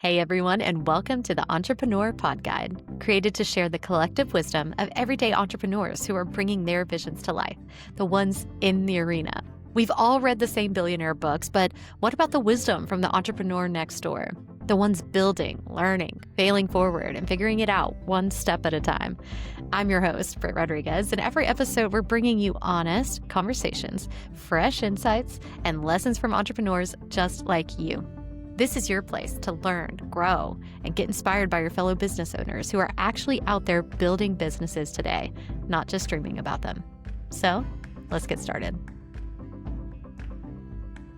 Hey everyone, and welcome to the Entrepreneur Pod Guide, created to share the collective wisdom of everyday entrepreneurs who are bringing their visions to life, the ones in the arena. We've all read the same billionaire books, but what about the wisdom from the entrepreneur next door? The ones building, learning, failing forward, and figuring it out one step at a time. I'm your host, Britt Rodriguez, and every episode we're bringing you honest conversations, fresh insights, and lessons from entrepreneurs just like you. This is your place to learn, grow, and get inspired by your fellow business owners who are actually out there building businesses today, not just dreaming about them. So, let's get started.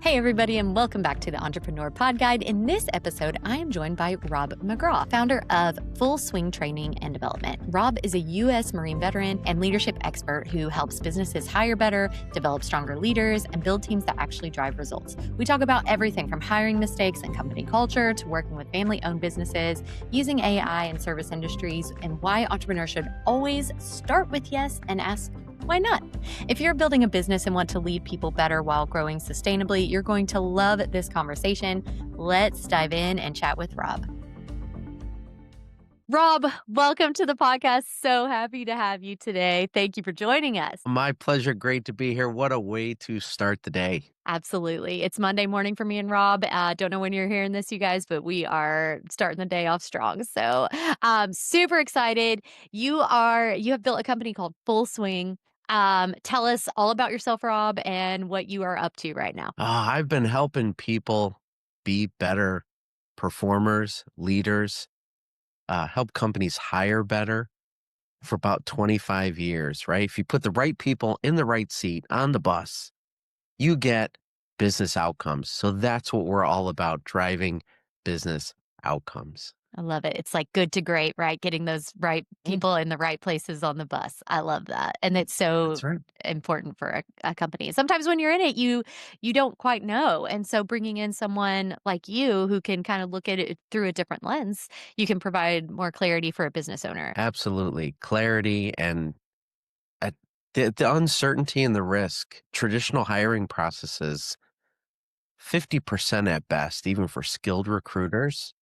Hey everybody, and welcome back to the Entrepreneur Pod Guide. In this episode, I am joined by Rob McGraw, founder of Full Swing Training and Development. Rob is a U.S. Marine veteran and leadership expert who helps businesses hire better, develop stronger leaders, and build teams that actually drive results. We talk about everything from hiring mistakes and company culture to working with family-owned businesses, using AI in service industries, and why entrepreneurs should always start with yes and ask, why not? If you're building a business and want to lead people better while growing sustainably, you're going to love this conversation. Let's dive in and chat with Rob. Rob, welcome to the podcast. So happy to have you today. Thank you for joining us. My pleasure. Great to be here. What a way to start the day. Absolutely. It's Monday morning for me and Rob. Don't know when you're hearing this, you guys, but we are starting the day off strong. So super excited. You have built a company called Full Swing. Tell us all about yourself, Rob, and what you are up to right now. I've been helping people be better performers, leaders, help companies hire better for about 25 years, right? If you put the right people in the right seat on the bus, you get business outcomes. So that's what we're all about, driving business outcomes. I love it. It's like good to great, right? Getting those right people in the right places on the bus. I love that. And it's so That's right. important for a company. Sometimes when you're in it, you don't quite know. And so bringing in someone like you who can kind of look at it through a different lens, you can provide more clarity for a business owner. Absolutely. Clarity and the uncertainty and the risk. Traditional hiring processes, 50% at best, even for skilled recruiters,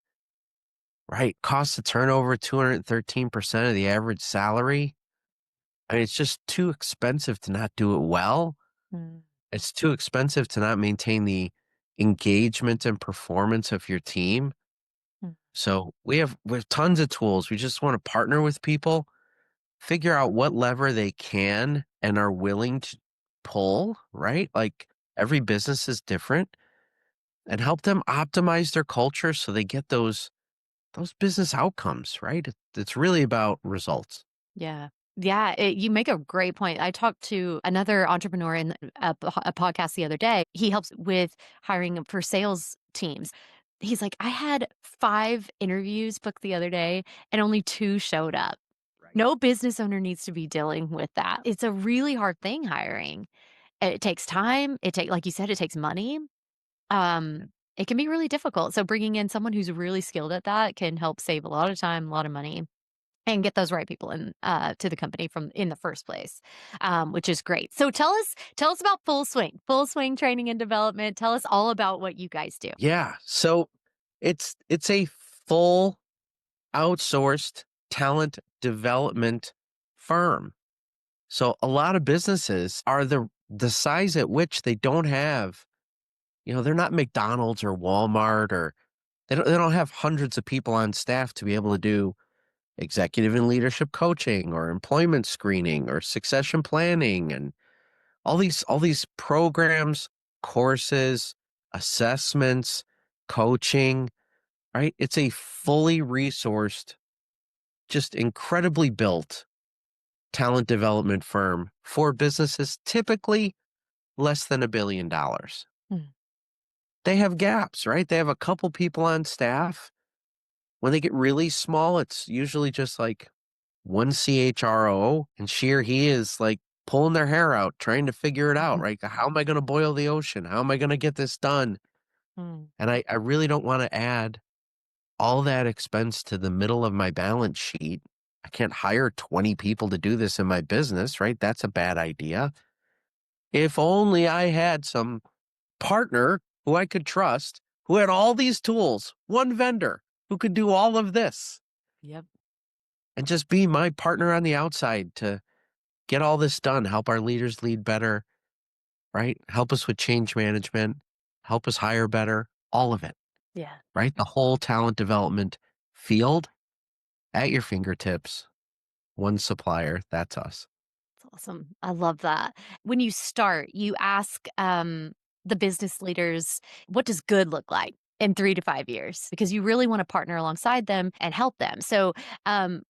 right? Cost of turnover, 213% of the average salary. I mean, it's just too expensive to not do it well. Mm. It's too expensive to not maintain the engagement and performance of your team. Mm. So we have tons of tools. We just want to partner with people, figure out what lever they can and are willing to pull, right? Like every business is different, and help them optimize their culture so they get those business outcomes, right? It's really about results. Yeah. Yeah, you make a great point. I talked to another entrepreneur in a podcast the other day. He helps with hiring for sales teams. He's like, I had 5 interviews booked the other day and only 2 showed up. Right. No business owner needs to be dealing with that. It's a really hard thing hiring. It takes time. Like you said, it takes money. It can be really difficult. So bringing in someone who's really skilled at that can help save a lot of time, a lot of money, and get those right people in to the company from in the first place, which is great. So tell us about Full Swing Training and Development. Tell us all about what you guys do. Yeah. So it's a full outsourced talent development firm. So a lot of businesses are the size at which they don't have, they're not McDonald's or Walmart, or they don't have hundreds of people on staff to be able to do executive and leadership coaching or employment screening or succession planning and all these programs, courses, assessments, coaching, right? It's a fully resourced, just incredibly built talent development firm for businesses typically less than $1 billion. Mm. They have gaps, right? They have a couple people on staff. When they get really small, it's usually just like one CHRO, and she or he is like pulling their hair out, trying to figure it out, right? How am I going to boil the ocean? How am I going to get this done? Mm. And I really don't want to add all that expense to the middle of my balance sheet. I can't hire 20 people to do this in my business, right? That's a bad idea. If only I had some partner who I could trust, who had all these tools, one vendor, who could do all of this Yep. and just be my partner on the outside to get all this done, help our leaders lead better, right? Help us with change management, help us hire better, all of it, Yeah. right? The whole talent development field at your fingertips, one supplier, that's us. That's awesome. I love that. When you start, you ask the business leaders, what does good look like in 3 to 5 years? Because you really want to partner alongside them and help them. So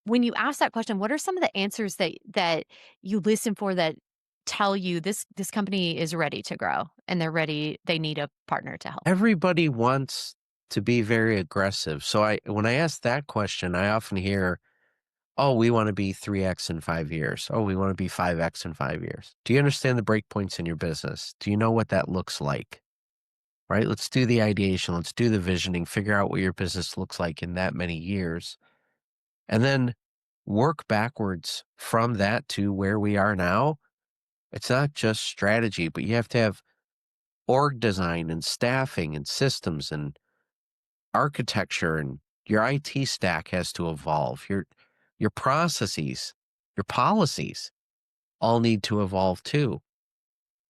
when you ask that question, what are some of the answers that you listen for that tell you this company is ready to grow and they need a partner to help? Everybody wants to be very aggressive. So when I ask that question, I often hear, "Oh, we want to be 3x in 5 years. Oh, we want to be 5x in 5 years." Do you understand the breakpoints in your business? Do you know what that looks like? Right? Let's do the ideation, let's do the visioning, figure out what your business looks like in that many years, and then work backwards from that to where we are now. It's not just strategy, but you have to have org design and staffing and systems and architecture, and your IT stack has to evolve. Your processes, your policies all need to evolve too.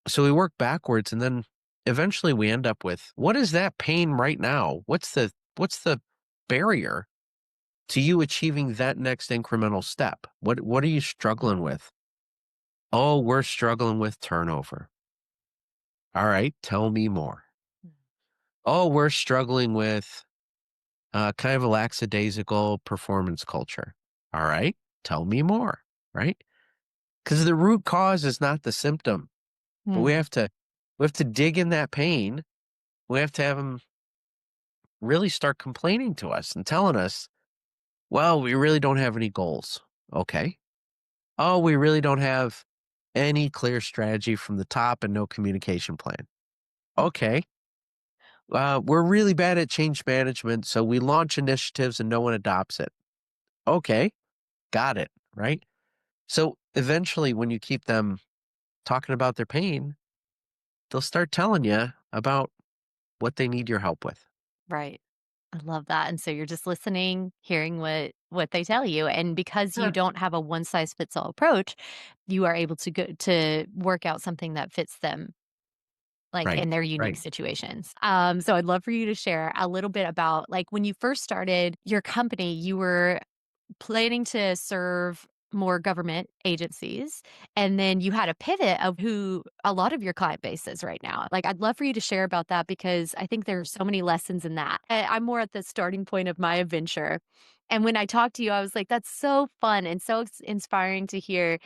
So we work backwards, and then eventually we end up with, what is that pain right now? What's the barrier to you achieving that next incremental step? What are you struggling with? Oh, we're struggling with turnover. All right, tell me more. Oh, we're struggling with kind of a lackadaisical performance culture. All right, tell me more, right? Because the root cause is not the symptom, but Mm, we have to dig in that pain. We have to have them really start complaining to us and telling us, well, we really don't have any goals. Okay. Oh, we really don't have any clear strategy from the top and no communication plan. Okay. We're really bad at change management, so we launch initiatives and no one adopts it. Okay. Got it. Right. So eventually, when you keep them talking about their pain, they'll start telling you about what they need your help with. right. I love that, and so you're just listening, hearing what they tell you, and because you Yeah. don't have a one size fits all approach, you are able to work out something that fits them, like, in Right. their unique Right. situations. So I'd love for you to share a little bit about, like, when you first started your company, you were planning to serve more government agencies, and then you had a pivot of who a lot of your client base is right now. Like, I'd love for you to share about that because I think there are so many lessons in that. I'm more at the starting point of my adventure. And when I talked to you, I was like, that's so fun and so inspiring to hear,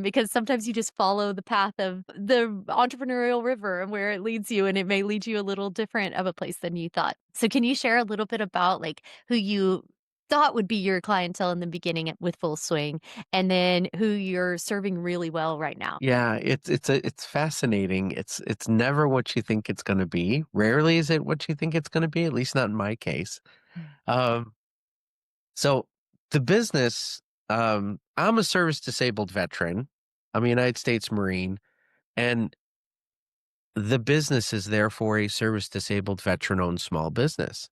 because sometimes you just follow the path of the entrepreneurial river and where it leads you, and it may lead you a little different of a place than you thought. So, can you share a little bit about like who you thought would be your clientele in the beginning with Full Swing, and then who you're serving really well right now? Yeah, it's fascinating. It's never what you think it's going to be. Rarely is it what you think it's going to be. At least not in my case. Mm, Um, so the business, I'm a service disabled veteran. I'm a United States Marine, and the business is therefore a service disabled veteran owned small business.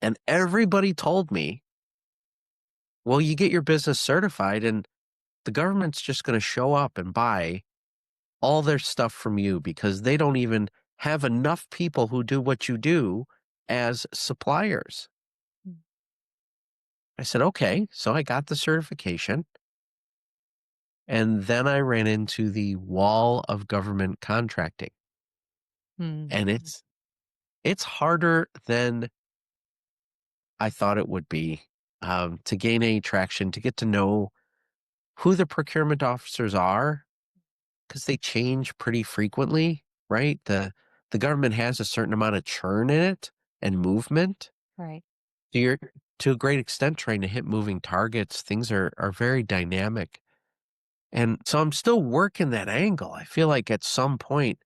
And everybody told me, well, you get your business certified, and the government's just going to show up and buy all their stuff from you because they don't even have enough people who do what you do as suppliers. mm, I said, okay. So I got the certification. And then I ran into the wall of government contracting. mm, And it's harder than I thought it would be, to gain any traction, to get to know who the procurement officers are, because they change pretty frequently, right? The government has a certain amount of churn in it and movement. right. So you're to a great extent trying to hit moving targets. Things are very dynamic. And so I'm still working that angle. I feel like at some point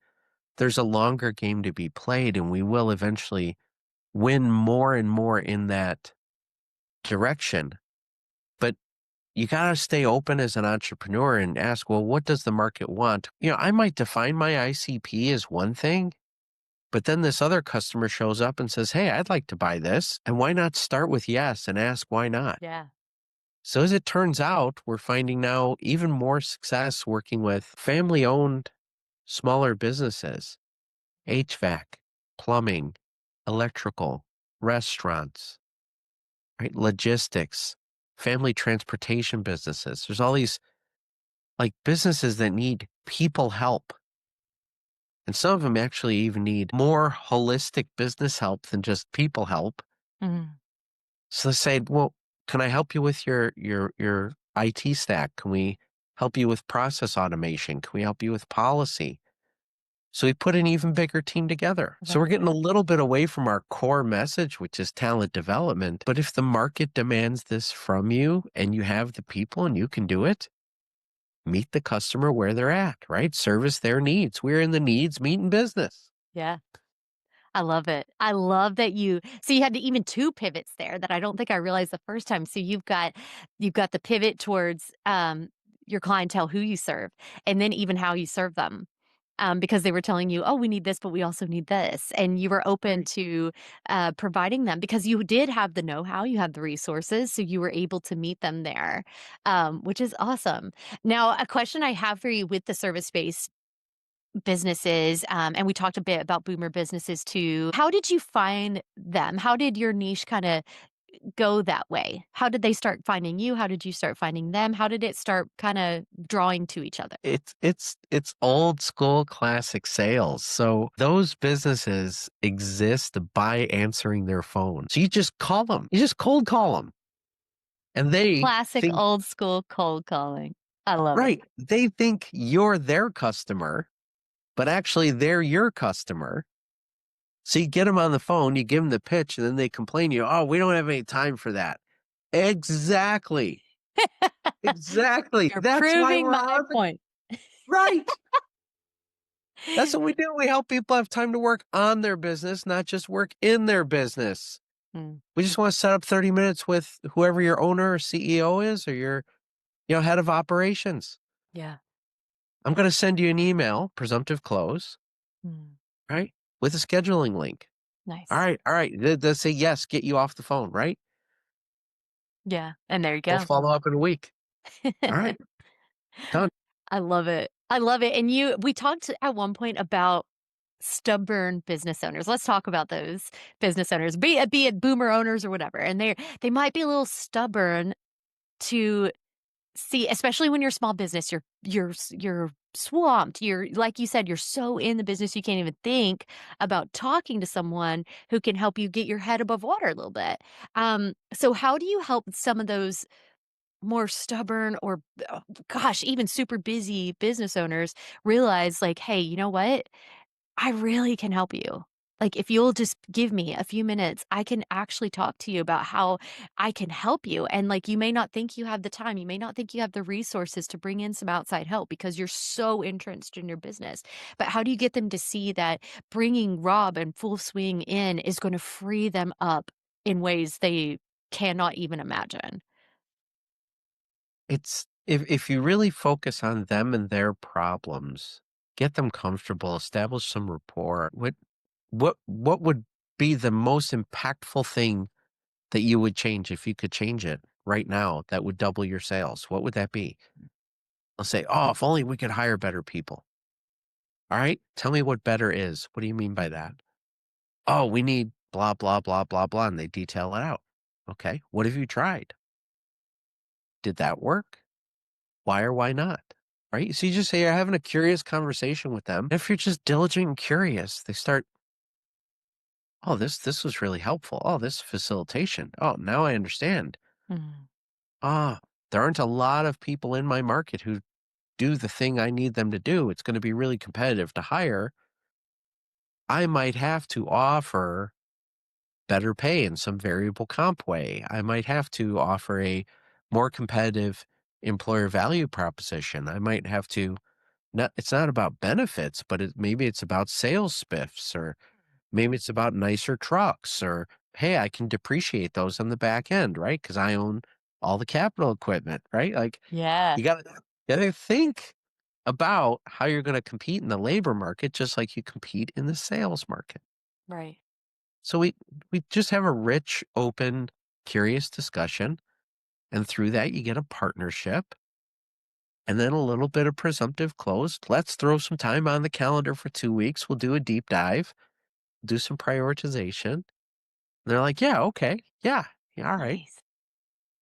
there's a longer game to be played, and we will eventually win more and more in that direction. But you got to stay open as an entrepreneur and ask, well, what does the market want? I might define my ICP as one thing, But then this other customer shows up and says, "Hey, I'd like to buy this." And why not start with yes and ask why not? Yeah. So as it turns out, we're finding now even more success working with family-owned smaller businesses, HVAC, plumbing, electrical, restaurants, right? Logistics, family transportation businesses. There's all these like businesses that need people help. And some of them actually even need more holistic business help than just people help. Mhm. So they say, "Well, can I help you with your IT stack? Can we help you with process automation? Can we help you with policy?" So we put an even bigger team together. So we're Right. getting a little bit away from our core message, which is talent development. But if the market demands this from you and you have the people and you can do it, meet the customer where they're at, right? Service their needs. We're in the needs meeting business. Yeah. I love it. I love that you had even 2 pivots there that I don't think I realized the first time. So you've got the pivot towards, your clientele, who you serve, and then even how you serve them. Because they were telling you, "Oh, we need this, but we also need this." And you were open Right. to, providing them because you did have the know-how, you had the resources, so you were able to meet them there, which is awesome. Now, a question I have for you with the service-based businesses, and we talked a bit about boomer businesses too. How did you find them? How did your niche kinda go that way? How did they start finding you? How did you start finding them? How did it start kinda drawing to each other? It's old school classic sales. So those businesses exist by answering their phone. So you just call them. You just cold call them. And they Classic think, old school cold calling. I love it. right, they think you're their customer, but actually they're your customer. So you get them on the phone, you give them the pitch, and then they complain to you, "Oh, we don't have any time for that." Exactly. Exactly. You're That's why proving we're my on the point. right. That's what we do. We help people have time to work on their business, not just work in their business. Mm, We just want to set up 30 minutes with whoever your owner or CEO is or your, head of operations. yeah. I'm going to send you an email, presumptive close, Mm, right? With a scheduling link. All nice. right. All right. They'll say yes, get you off the phone, right? Yeah, and there you We'll go. follow up in a week. All right. Done. I love it. I love it, and we talked at one point about stubborn business owners. Let's talk about those business owners, be it boomer owners or whatever, and they might be a little stubborn to see, especially when you're a small business, you're swamped. You're like you said, you're so in the business you can't even think about talking to someone who can help you get your head above water a little bit. So how do you help some of those more stubborn or gosh, even super busy business owners realize like, "Hey, you know what? I really can help you. Like, if you'll just give me a few minutes, I can actually talk to you about how I can help you." And like, you may not think you have the time, you may not think you have the resources to bring in some outside help because you're so entrenched in your business. But how do you get them to see that bringing Rob and full swing in is going to free them up in ways they cannot even imagine? It's if you really focus on them and their problems, get them comfortable, establish some rapport. What would be the most impactful thing that you would change if you could change it right now that would double your sales? What would that be? I'll say, "Oh, if only we could hire better people." All right, tell me what better is. What do you mean by that? "Oh, we need blah blah blah blah blah," and they detail it out. Okay, what have you tried? Did that work? Why or why not? Right? So you just say you're having a curious conversation with them. If you're just diligent and curious, they start, "Oh, this was really helpful. Oh, this facilitation. Oh, now I understand. Mm, Ah, there aren't a lot of people in my market who do the thing I need them to do. It's going to be really competitive to hire. I might have to offer better pay in some variable comp way. I might have to offer a more competitive employer value proposition. I might have to not it's not about benefits, but maybe it's about sales spiffs or maybe it's about nicer trucks or hey, I can depreciate those on the back end, right? Because I own all the capital equipment, right? Like yeah. you gotta think. about how you're going to compete in the labor market, just like you compete in the sales market. Right. So we just have a rich, open, curious discussion, and through that you get a partnership and then a little bit of presumptive close. Let's throw some time on the calendar for 2 weeks. We'll do a deep dive, do some prioritization. And they're like, "Yeah, okay. Yeah. Yeah, all right." Nice.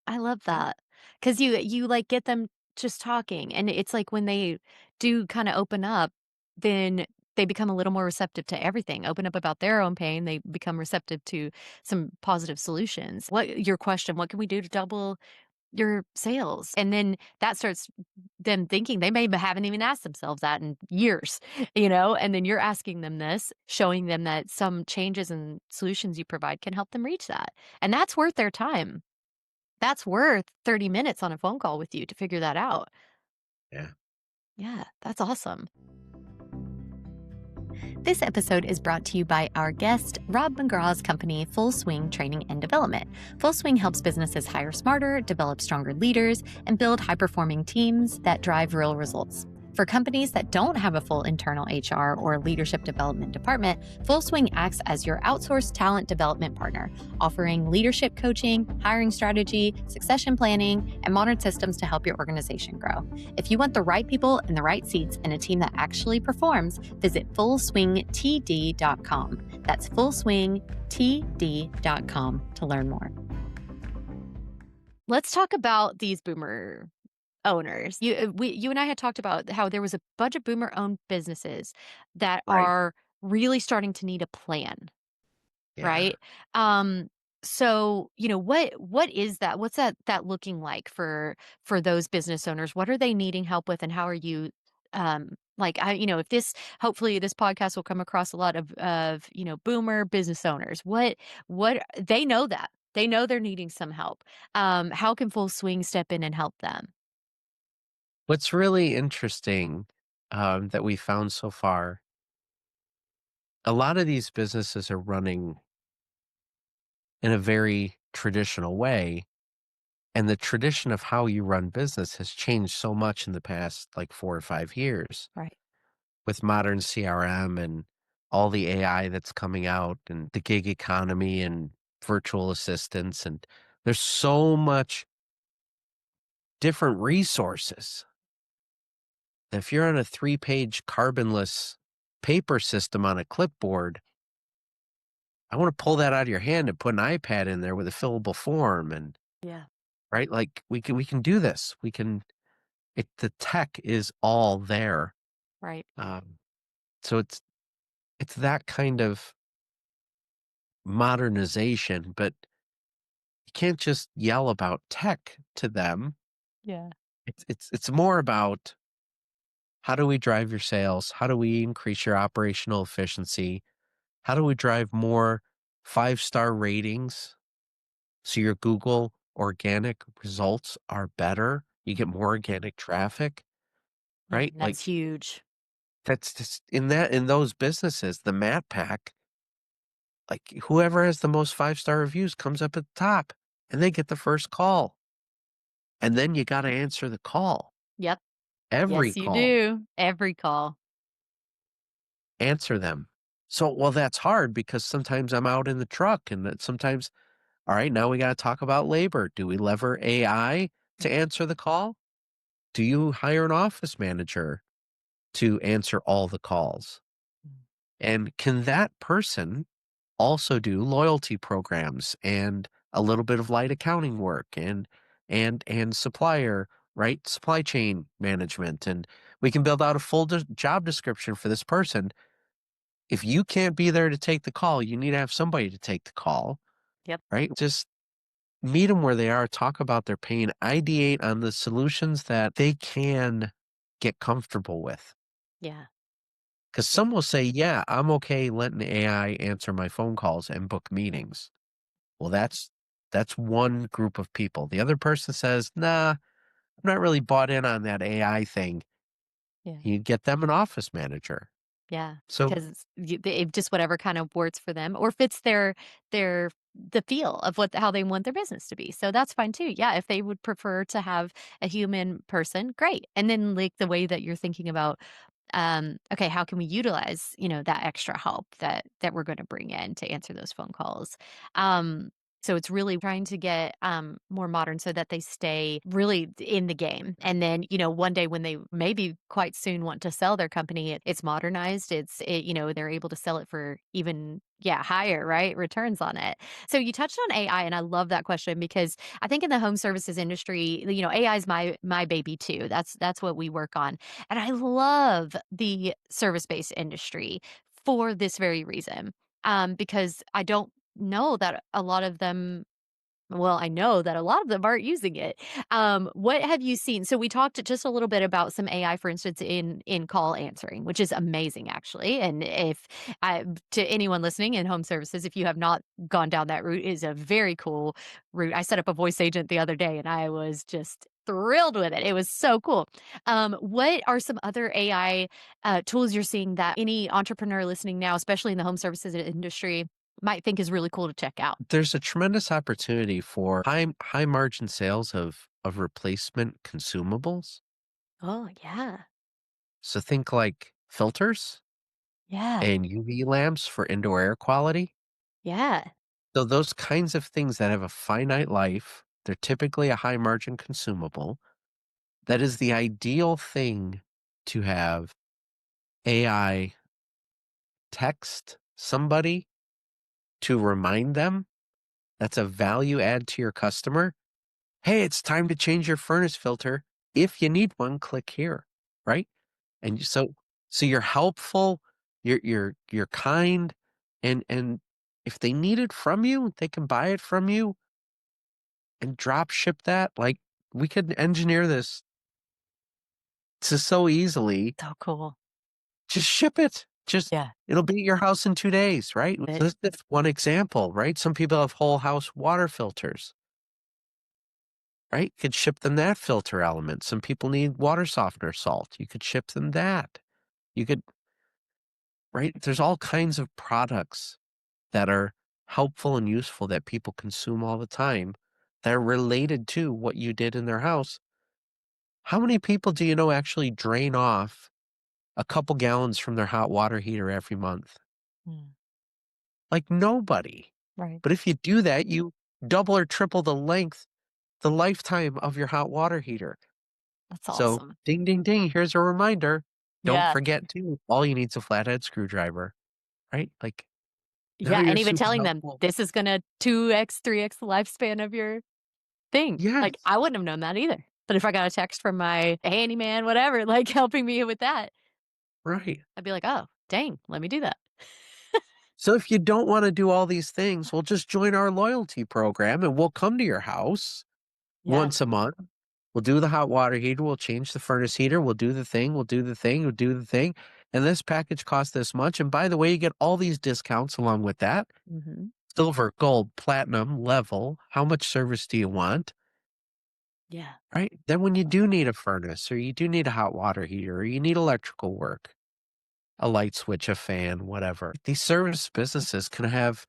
I love that, because you, like, get them just talking, and it's like when they do kinda open up, then they become a little more receptive to everything, open up about their own pain, they become receptive to some positive solutions. What your question, "What can we do to double your sales?" And then that starts them thinking they may haven't even asked themselves that in years, and then you're asking them this, showing them that some changes and solutions you provide can help them reach that, and that's worth their time. That's worth 30 minutes on a phone call with you to figure that out. Yeah. Yeah, that's awesome. This episode is brought to you by our guest, Rob McGraw's company, Full Swing Training and Development. Full Swing helps businesses hire smarter, develop stronger leaders, and build high performing teams that drive real results. For companies that don't have a full internal HR or leadership development department, Full Swing acts as your outsourced talent development partner, offering leadership coaching, hiring strategy, succession planning, and modern systems to help your organization grow. If you want the right people in the right seats and a team that actually performs, visit fullswingtd.com. That's fullswingtd.com to learn more. Let's talk about these boomer owners. You and I had talked about how there was a bunch of boomer-owned businesses that Right. are really starting to need a plan, Yeah. right? Um, so, what is that? What's that looking like for those business owners? What are they needing help with, and how are you, like, if this hopefully this podcast will come across a lot of boomer business owners. What they know that. They know they're needing some help. How can Full Swing step in and help them? What's really interesting, that we found so far, a lot of these businesses are running in a very traditional way, and the tradition of how you run business has changed so much in the past, like, 4 or 5 years Right. with modern CRM and all the AI that's coming out and the gig economy and virtual assistants, and there's so much different resources. If you're on a 3-page carbonless paper system on a clipboard, I wanna pull that out of your hand and put an iPad in there with a fillable form and Yeah. right? Like, we can do this. The tech is all there. Right. Um, so it's that kind of modernization, but you can't just yell about tech to them. Yeah. It's more about how do we drive your sales? How do we increase your operational efficiency? How do we drive more five-star ratings so your Google organic results are better? You get more organic traffic, Yeah, right? that's Like huge. that's just in those businesses, the Mat Pack, like whoever has the most five-star reviews comes up at the top and they get the first call. And then you got to answer the call. Yep. Every Yes, you call, do. Every call. answer them. So, well, that's hard because sometimes I'm out in the truck and that sometimes, all right, now we got to talk about labor. Do we lever AI to answer the call? Do you hire an office manager to answer all the calls? Mm. And can that person also do loyalty programs and a little bit of light accounting work and supplier, right? Supply chain management. And we can build out a full job description for this person. If you can't be there to take the call, you need to have somebody to take the call, Yep. right? Just meet them where they are, talk about their pain, ideate on the solutions that they can get comfortable with. Yeah. Because Yeah. some will say, yeah, I'm okay letting AI answer my phone calls and book meetings. Well, that's one group of people. The other person says, "Nah, I'm not really bought in on that AI thing." Yeah. You get them an office manager. Yeah, So because just whatever kind of works for them or fits their the feel of what how they want their business to be. So that's fine too. Yeah, if they would prefer to have a human person, great. And then like the way that you're thinking about okay, how can we utilize, that extra help that we're going to bring in to answer those phone calls? Um, so it's really trying to get more modern so that they stay really in the game. And then, one day when they maybe quite soon want to sell their company, it's modernized. They're able to sell it for even, yeah, higher, right? Returns on it. So you touched on AI, and I love that question because I think in the home services industry, AI is my baby too. That's what we work on. And I love the service-based industry for this very reason, because I don't know that a lot of them well, I know that a lot of them aren't using it. What have you seen? So we talked just a little bit about some AI, for instance, in call answering, which is amazing, actually. And if to anyone listening in home services, if you have not gone down that route, is a very cool route. I set up a voice agent the other day, and I was just thrilled with it. It was so cool. What are some other AI tools you're seeing that any entrepreneur listening now, especially in the home services industry, might think is really cool to check out? there's a tremendous opportunity for high margin sales of replacement consumables. Oh, yeah. So think like filters Yeah. and UV lamps for indoor air quality. Yeah. So those kinds of things that have a finite life, they're typically a high margin consumable. That is the ideal thing to have AI text somebody to remind them. That's a value add to your customer. Hey, it's time to change your furnace filter. If you need one, click here, right? And so you're helpful, you're kind, and if they need it from you, they can buy it from you and drop ship that. Like we could engineer this to so easily. So cool. Just ship it. Just Yeah. it'll be at your house in 2 days, right? So It that's just one example, right? Some people have whole house water filters, right? Could ship them that filter element. Some people need water softener salt. You could ship them that. You could, right? There's all kinds of products that are helpful and useful that people consume all the time that are related to what you did in their house. How many people do you know actually drain off a couple gallons from their hot water heater every month? mm, Like nobody. right. But if you do that, you double or triple the lifetime of your hot water heater. That's So awesome. ding, ding, ding. Here's a reminder. Don't Yeah. forget to, all you need is a flathead screwdriver, right? Like now Yeah, you're and even super telling them, helpful. "This is gonna 2x, 3x the lifespan of your thing." Like, Yes, I wouldn't have known that either. But if I got a text from my handyman, whatever, like, helping me with that, right. I'd be like, "Oh, dang, let me do that." So if you don't want to do all these things, well, just join our loyalty program and we'll come to your house Yeah. once a month. We'll do the hot water heater. We'll change the furnace heater. We'll do the thing. We'll do the thing. We'll do the thing. And this package costs this much. And by the way, you get all these discounts along with that. Mhm. Silver, gold, platinum, level. How much service do you want? Yeah. Right? Then when you do need a furnace or you do need a hot water heater or you need electrical work, a light switch, a fan, whatever, these service businesses can have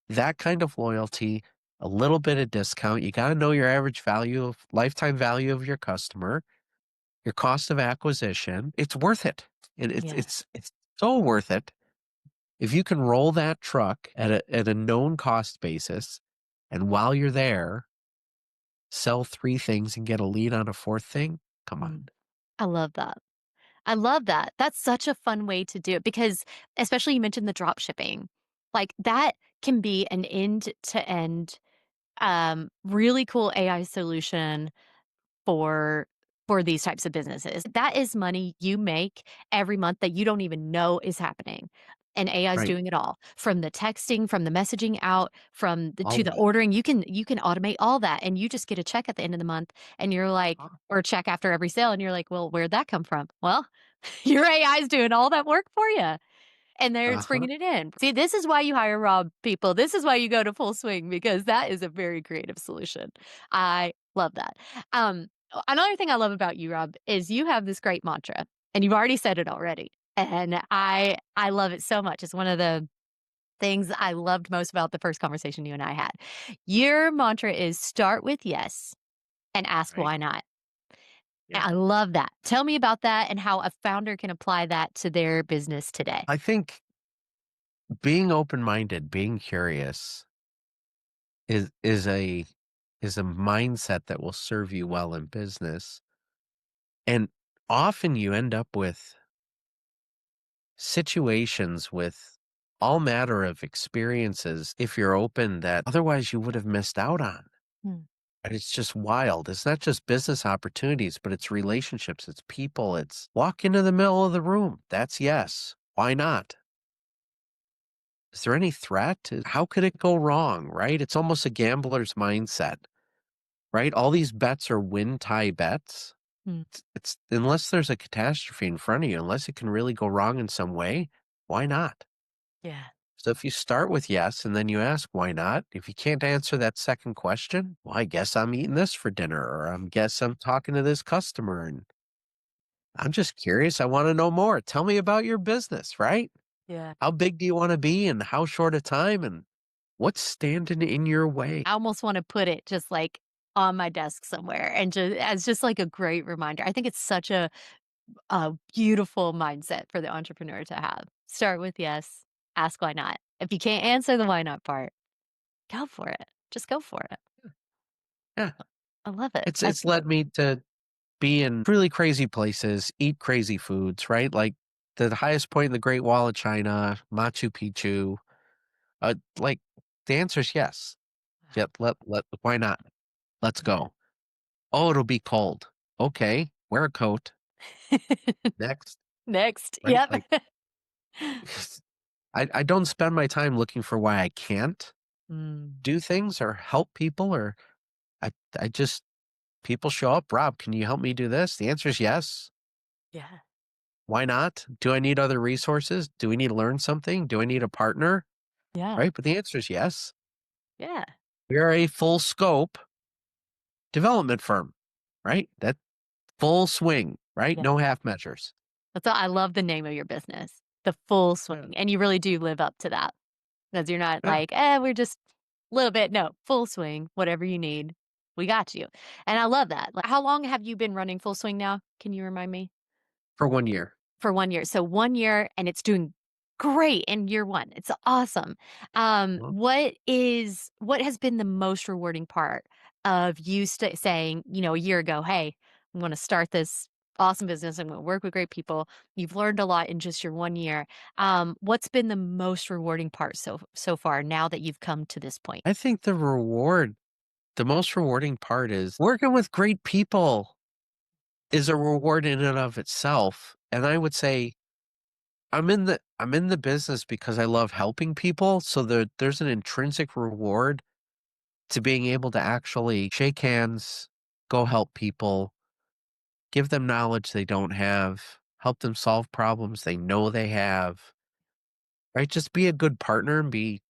that kind of loyalty, a little bit of discount. You got to know your average value of lifetime value of your customer, your cost of acquisition. It's worth it. It's Yeah. it's so worth it. If you can roll that truck at a known cost basis, and while you're there, sell three things and get a lead on a fourth thing. Come on. Mm. I love that. I love that. That's such a fun way to do it because especially you mentioned the drop shipping. Like, that can be an end-to-end, really cool AI solution for these types of businesses. That is money you make every month that you don't even know is happening. And AI is Right. doing it all. From the texting, from the messaging out, from the All to of the it. ordering. You can automate all that and you just get a check at the end of the month and you're like Ah, or check after every sale and you're like, "Well, where'd that come from?" Well, your AI is doing all that work for you. And they're it's uh-huh. bringing it in. See, this is why you hire Rob people. This is why you go to Full Swing because that is a very creative solution. I love that. Another thing I love about you, Rob, is you have this great mantra, and you've already said it already. And I love it so much. It's one of the things I loved most about the first conversation you and I had. Your mantra is start with yes and ask Right. why not. And Yeah. I love that. Tell me about that and how a founder can apply that to their business today. I think being open-minded, being curious is is a mindset that will serve you well in business. And often you end up with situations with all matter of experiences if you're open that otherwise you would have missed out on. Mm, And it's just wild. It's not just business opportunities, but it's relationships, it's people, it's walk into the middle of the room. That's yes. Why not? Is there any threat? How could it go wrong? Right? It's almost a gambler's mindset, right? All these bets are win tie bets. mm, It's unless there's a catastrophe in front of you, unless it can really go wrong in some way, why not? yeah. So if you start with yes and then you ask why not, if you can't answer that second question, well, I guess I'm eating this for dinner, or I guess I'm talking to this customer and I'm just curious. I want to know more. Tell me about your business, right? Yeah. How big do you want to be and how short a time and what's standing in your way? I almost want to put it just like on my desk somewhere and just as just like a great reminder. I think it's such a beautiful mindset for the entrepreneur to have. Start with yes, ask why not. If you can't answer the why not part, go for it. Just go for it. Yeah. I love it. It's led me to be in really crazy places, eat crazy foods, right? Like the highest point in the Great Wall of China, Machu Picchu. Like the answer is yes. Yep. Why not? Let's Yeah. go. Oh, it'll be cold. Okay. Wear a coat. Next. Next. Right. Yep. Like I don't spend my time looking for why I can't Mm, do things or help people or I, I just, people show up. Rob, can you help me do this? The answer is yes. yeah. Why not? Do I need other resources? Do we need to learn something? Do I need a partner? Yeah. Right. But the answer is yes. Yeah. We are a full scope development firm, right? That full swing, right? Yeah. No half measures. That's all I love the name of your business, The Full Yeah. Swing, and you really do live up to that because you're not Yeah. like, we're just a little bit. No, full swing, whatever you need, we got you. And I love that. Like, how long have you been running Full Swing now? Can you remind me? For 1 year. For 1 year. So 1 year and it's doing great in year 1. It's awesome. Well, What has been the most rewarding part of you saying, a year ago, "Hey, I'm gonna start this awesome business. I'm gonna work with great people." You've learned a lot in just your 1 year. What's been the most rewarding part so far now that you've come to this point? I think the most rewarding part is working with great people is a reward in and of itself. And I would say I'm in the business because I love helping people. So there's an intrinsic reward to being able to actually shake hands, go help people, give them knowledge they don't have, help them solve problems they know they have, right? Just be a good partner and be,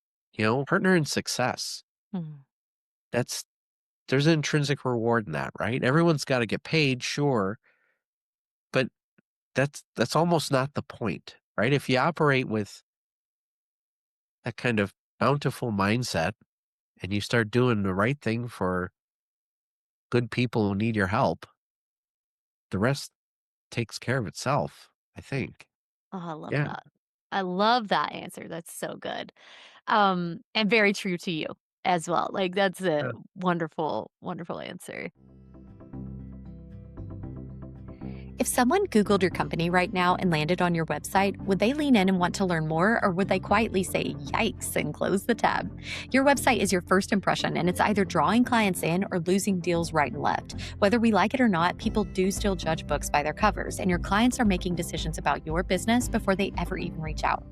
partner in success. Mhm. That's There's an intrinsic reward in that, right? Everyone's got to get paid, sure, but that's almost not the point, right? If you operate with that kind of bountiful mindset and you start doing the right thing for good people who need your help, the rest takes care of itself, I think. Oh, I love Yeah. that. I love that answer. That's so good. And very true to you as well. Like, that's a Yeah. wonderful, wonderful answer. If someone Googled your company right now and landed on your website, would they lean in and want to learn more, or would they quietly say, yikes, and close the tab? Your website is your first impression, and it's either drawing clients in or losing deals right and left. Whether we like it or not, people do still judge books by their covers, and your clients are making decisions about your business before they ever even reach out.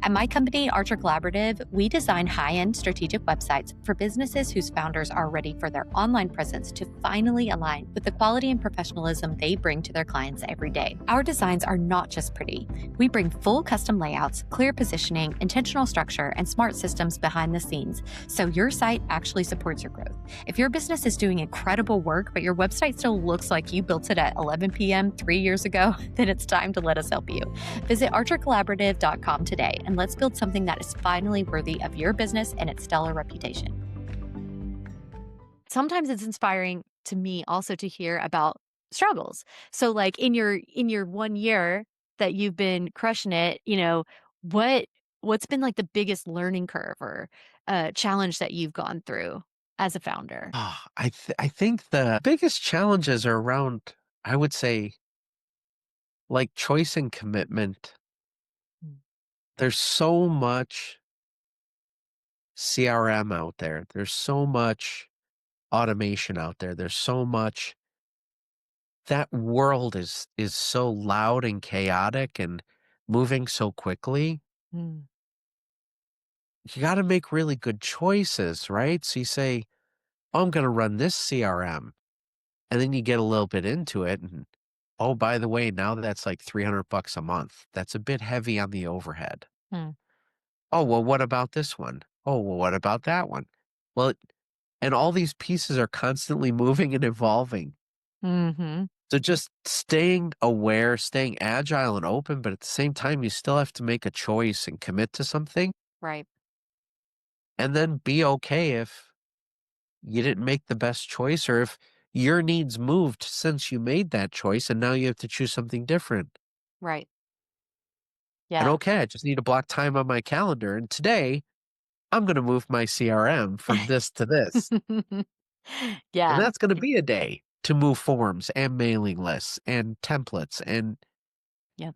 At my company, Archer Collaborative, we design high end strategic websites for businesses whose founders are ready for their online presence to finally align with the quality and professionalism they bring to their clients every day. Our designs are not just pretty. We bring full custom layouts, clear positioning, intentional structure, and smart systems behind the scenes so your site actually supports your growth. If your business is doing incredible work, but your website still looks like you built it at 11 p.m. 3 years ago, then it's time to let us help you. Visit archercollaborative.com today and let's build something that is finally worthy of your business and its stellar reputation. Sometimes it's inspiring to me also to hear about struggles. So like in your 1 year that you've been crushing it, what what's been like the biggest learning curve or challenge that you've gone through as a founder? I think the biggest challenges are around, I would say, like choice and commitment. Mm. There's so much CRM out there. There's so much automation out there. There's so much that world is so loud and chaotic and moving so quickly. Mm. You got to make really good choices, right? So you say, "Oh, I'm going to run this CRM." And then you get a little bit into it and, oh, by the way, now that's like $300 a month. That's a bit heavy on the overhead. Mm. Oh, well, what about this one? Oh, well, what about that one? Well, and all these pieces are constantly moving and evolving. Mhm. So just staying aware, staying agile and open, but at the same time, you still have to make a choice and commit to something Right. and then be okay if you didn't make the best choice or if your needs moved since you made that choice and now you have to choose something different. Right. And Yeah. okay, I just need to block time on my calendar. And today I'm going to move my CRM from this to this. And Yeah. that's going to be a day to move forms and mailing lists and templates. And Yep.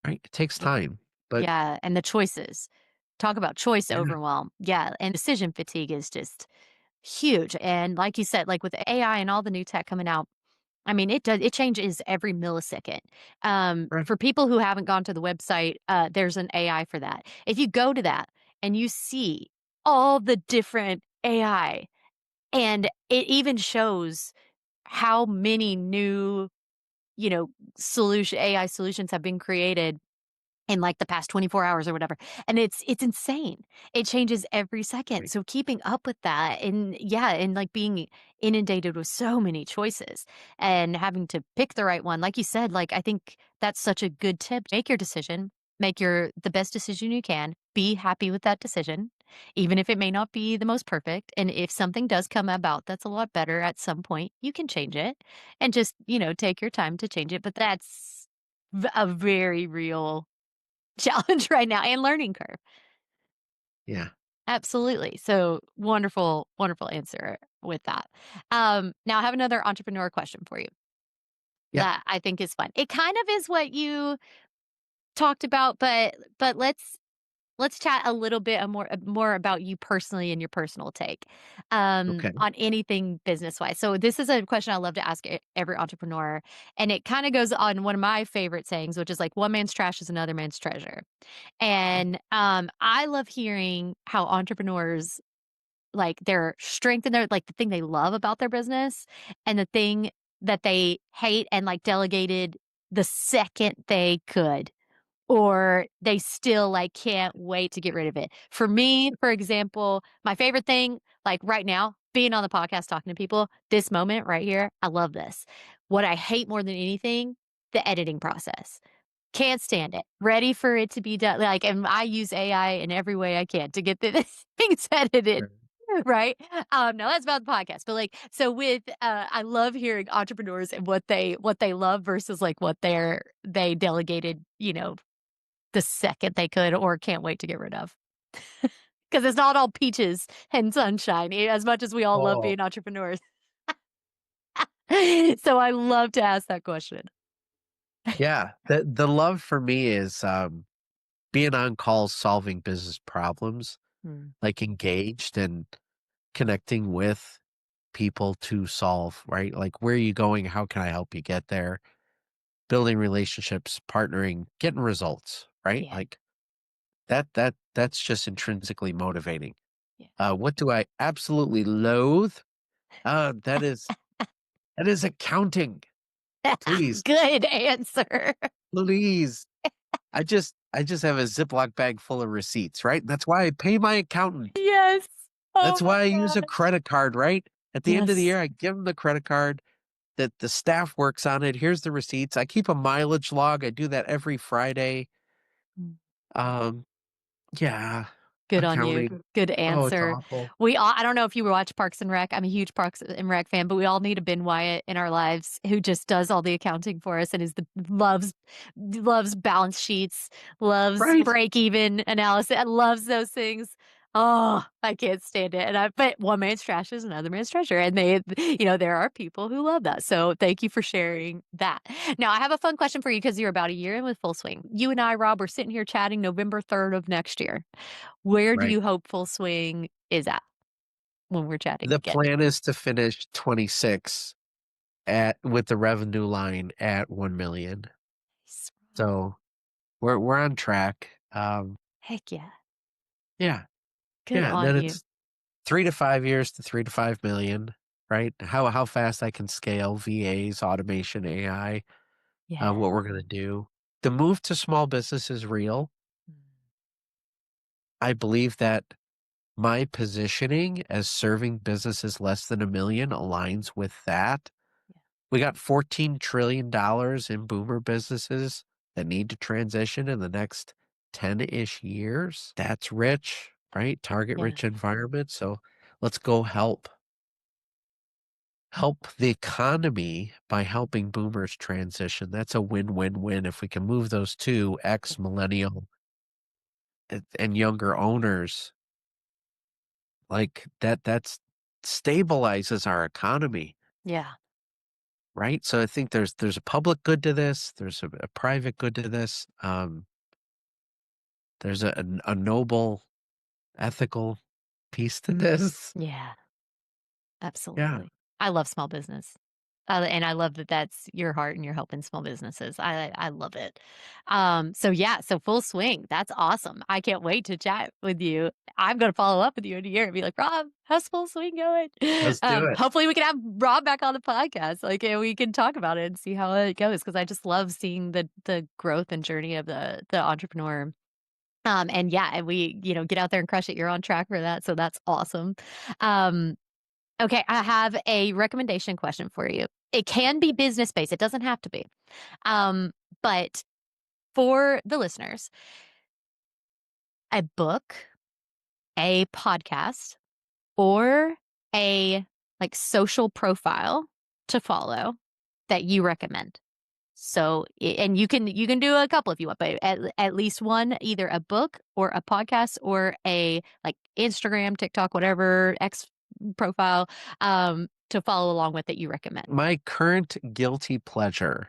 right, it takes Yep. time. But Yeah, and the choices. Talk about choice yeah, overwhelm. Yeah, and decision fatigue is just huge, and like you said, like, with AI and all the new tech coming out, I mean, it changes every millisecond. right, For people who haven't gone to the website, there's an AI for that. If you go to that and you see all the different AI, and it even shows how many new, you know, solution AI solutions have been created in like the past 24 hours or whatever. And it's insane. It changes every second. right. So keeping up with that and yeah, and like being inundated with so many choices and having to pick the right one. Like you said, like I think that's such a good tip. Make your decision, make your the best decision you can. Be happy with that decision, even if it may not be the most perfect. And if something does come about that's a lot better at some point, you can change it and just, take your time to change it. But that's a very real challenge right now and learning curve. Yeah. Absolutely. So wonderful, wonderful answer with that. Now I have another entrepreneur question for you Yep. that I think is fun. It kind of is what you talked about, but let's chat a little bit more about you personally and your personal take Okay. on anything business wise. So this is a question I love to ask every entrepreneur, and it kind of goes on one of my favorite sayings, which is like one man's trash is another man's treasure. And, I love hearing how entrepreneurs, like, their strength and their like, the thing they love about their business and the thing that they hate and, like, delegated the second they could, or they still, like, can't wait to get rid of it. For me, for example, my favorite thing, like, right now, being on the podcast talking to people, this moment right here, I love this. What I hate more than anything, the editing process. Can't stand it. Ready for it to be done, like, and I use AI in every way I can to get the things edited, Sure. right? No, that's about the podcast, but, like, so with, I love hearing entrepreneurs and what they love versus, like, what they delegated, the second they could or can't wait to get rid of. Because it's not all peaches and sunshine, as much as we all love Oh, being entrepreneurs. So I love to ask that question. yeah. The love for me is being on calls, solving business problems, Mm, like engaged and connecting with people to solve, right? Like, where are you going? How can I help you get there? Building relationships, partnering, getting results, right? yeah. Like, that's just intrinsically motivating. Yeah. What do I absolutely loathe? That is accounting. Please, Good answer. please. I just have a Ziploc bag full of receipts, right? That's why I pay my accountant. Yes. Oh That's my why I use a gosh. credit card, right? At the end of the Yes. year, I give them the credit card that the staff works on it. Here's the receipts. I keep a mileage log. I do that every Friday. Mm. Um, yeah, Good on you. accounting. Good Oh, it's answer. awful. We all, I don't know if you watch Parks and Rec. I'm a huge Parks and Rec fan, but we all need a Ben Wyatt in our lives who just does all the accounting for us and loves balance sheets, loves Right. break even analysis, and loves those things. Oh, I can't stand it. But one man's trash is another man's treasure. And there are people who love that. So thank you for sharing that. Now, I have a fun question for you because you're about a year in with Full Swing. You and I, Rob, we're sitting here chatting November 3rd of next year. Where do Right. you hope Full Swing is at when we're chatting The again? plan is to finish 26 at with the revenue line at 1 million. Nice. So we're on track. Heck yeah. Yeah. Good Yeah. And on then you. it's 3 to 5 years to 3 to 5 million, right? How fast I can scale VAs, automation, AI, Yeah. what we're gonna do. The move to small business is real. Mm. I believe that my positioning as serving businesses less than 1 million aligns with that. Yeah. We got $14 trillion in boomer businesses that need to transition in the next 10-ish years. That's rich, right? Target Yeah. rich environment. So let's go help the economy by helping boomers transition. That's a win-win-win. If we can move those two ex-millennial and younger owners like that's stabilizes our economy, Yeah. right? So I think there's a public good to this. There's a private good to this. There's a noble ethical piece to this. Yeah. Yeah, Absolutely. I love small business. And I love that that's your heart and you're helping small businesses. I love it. So yeah, so Full Swing. That's awesome. I can't wait to chat with you. I'm going to follow up with you in a year and be like, Rob, how's Full Swing going? let's do it. Hopefully we can have Rob back on the podcast. Like, and we can talk about it and see how it goes. Cause I just love seeing the growth and journey of the entrepreneur. And yeah, and we, get out there and crush it. You're on track for that. So that's awesome. Um, Okay, I have a recommendation question for you. It can be business based. It doesn't have to be. But for the listeners, a book, a podcast, or a like social profile to follow that you recommend. So, and you can do a couple if you want, but at least one, either a book or a podcast or a like Instagram, TikTok, whatever X profile, to follow along with that you recommend. My current guilty pleasure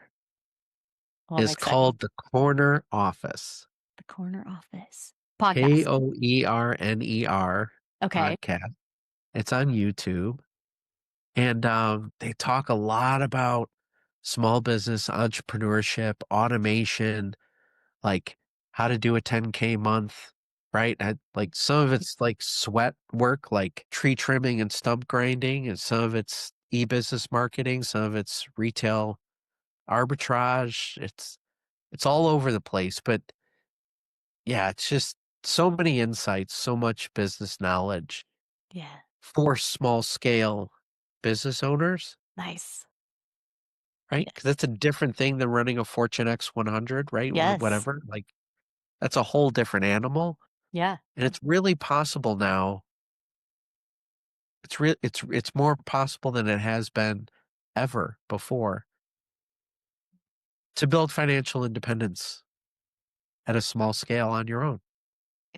Oh, I'm is excited. called The Corner Office. The Corner Office podcast. Koerner Okay. podcast. It's on YouTube. And they talk a lot about small business entrepreneurship, automation, like how to do a 10K month, right? Like some of it's like sweat work, like tree trimming and stump grinding, and some of it's e-business marketing, some of it's retail arbitrage. It's all over the place, but yeah, it's just so many insights, so much business knowledge Yeah. for small scale business owners, Nice. right? Because Yes. that's a different thing than running a Fortune X 100, right? Yes. Whatever. Like that's a whole different animal. Yeah. And it's really possible now. It's more possible than it has been ever before to build financial independence at a small scale on your own.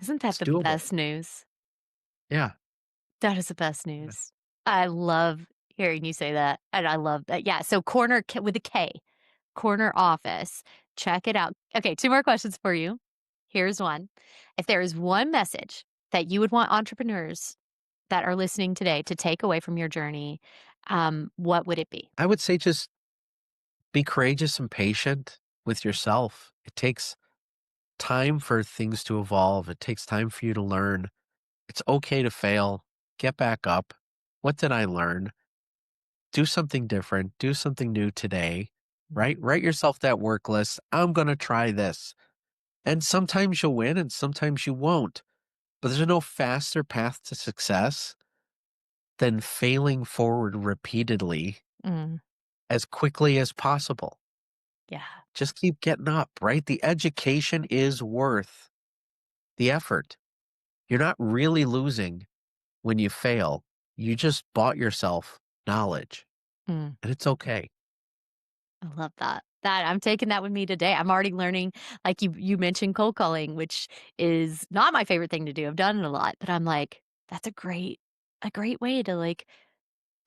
Isn't that It's the doable. best news? Yeah. That is the best Yeah. news. I love hearing you say that. And I love that. Yeah. So with a K, Corner Office. Check it out. Okay. Two more questions for you. Here's one. If there is one message that you would want entrepreneurs that are listening today to take away from your journey, what would it be? I would say just be courageous and patient with yourself. It takes time for things to evolve. It takes time for you to learn. It's okay to fail. Get back up. What did I learn? Do something different. Do something new today, right? Mhm. Write yourself that work list. I'm going to try this. And sometimes you'll win and sometimes you won't. But there's no faster path to success than failing forward repeatedly Mm, as quickly as possible. yeah. Just keep getting up, right? The education is worth the effort. You're not really losing when you fail. You just bought yourself knowledge, Mm. and it's okay. I love that. That I'm taking that with me today. I'm already learning, like you mentioned cold calling, which is not my favorite thing to do. I've done it a lot, but I'm like, that's a great way to like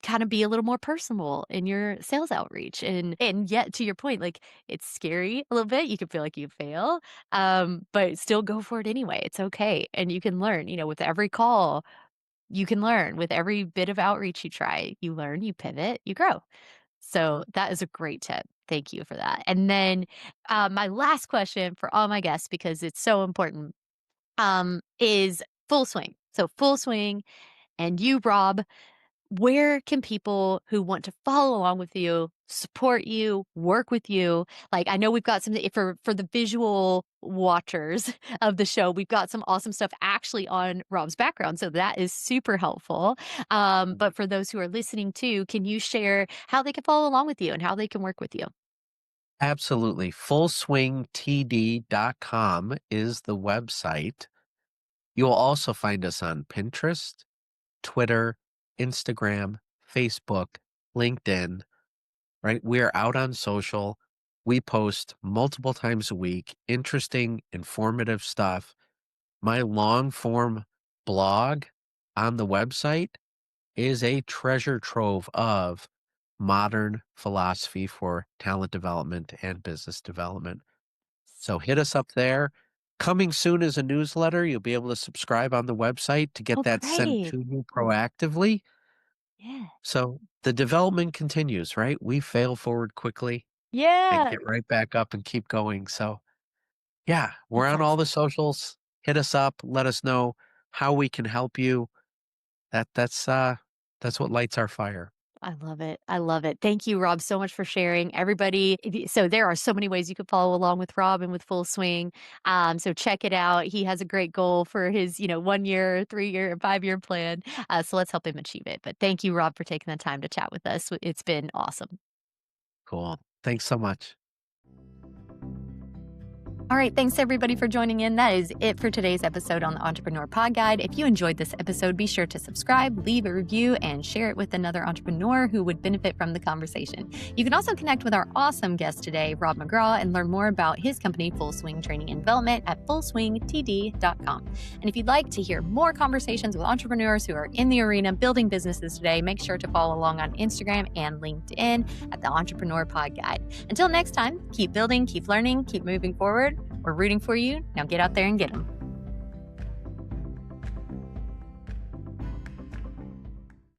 kind of be a little more personable in your sales outreach. And yet to your point, like it's scary a little bit. You can feel like you fail. But still go for it anyway. It's okay. And you can learn, with every call, you can learn. With every bit of outreach you try, you learn, you pivot, you grow. So that is a great tip. Thank you for that. And then my last question for all my guests, because it's so important, is full swing. So full swing. And you, Rob, where can people who want to follow along with you, support you, work with you? Like I know we've got some for the visual watchers of the show, we've got some awesome stuff actually on Rob's background. So that is super helpful. But for those who are listening too, can you share how they can follow along with you and how they can work with you? Absolutely. Fullswingtd.com is the website. You will also find us on Pinterest, Twitter, Instagram, Facebook, LinkedIn, right? We are out on social. We post multiple times a week, interesting, informative stuff. My long form blog on the website is a treasure trove of modern philosophy for talent development and business development. So hit us up there. Coming soon is a newsletter. You'll be able to subscribe on the website to get Oh, that sent great. to you proactively. Yeah. So the development continues, right? We fail forward quickly and Yeah. get right back up and keep going. So yeah, we're That's on all the excellent. socials. Hit us up. Let us know how we can help you. That's what lights our fire. I love it. I love it. Thank you, Rob, so much for sharing. Everybody, so there are so many ways you could follow along with Rob and with Full Swing. So check it out. He has a great goal for his, 1 year, 3 year, and 5 year plan. So let's help him achieve it. But thank you, Rob, for taking the time to chat with us. It's been awesome. Cool. Thanks so much. All right. Thanks everybody for joining in. That is it for today's episode on the Entrepreneur Pod Guide. If you enjoyed this episode, be sure to subscribe, leave a review, and share it with another entrepreneur who would benefit from the conversation. You can also connect with our awesome guest today, Rob McGraw, and learn more about his company, Full Swing Training and Development at fullswingtd.com. And if you'd like to hear more conversations with entrepreneurs who are in the arena building businesses today, make sure to follow along on Instagram and LinkedIn at the Entrepreneur Pod Guide. Until next time, keep building, keep learning, keep moving forward. We're rooting for you. Now get out there and get them.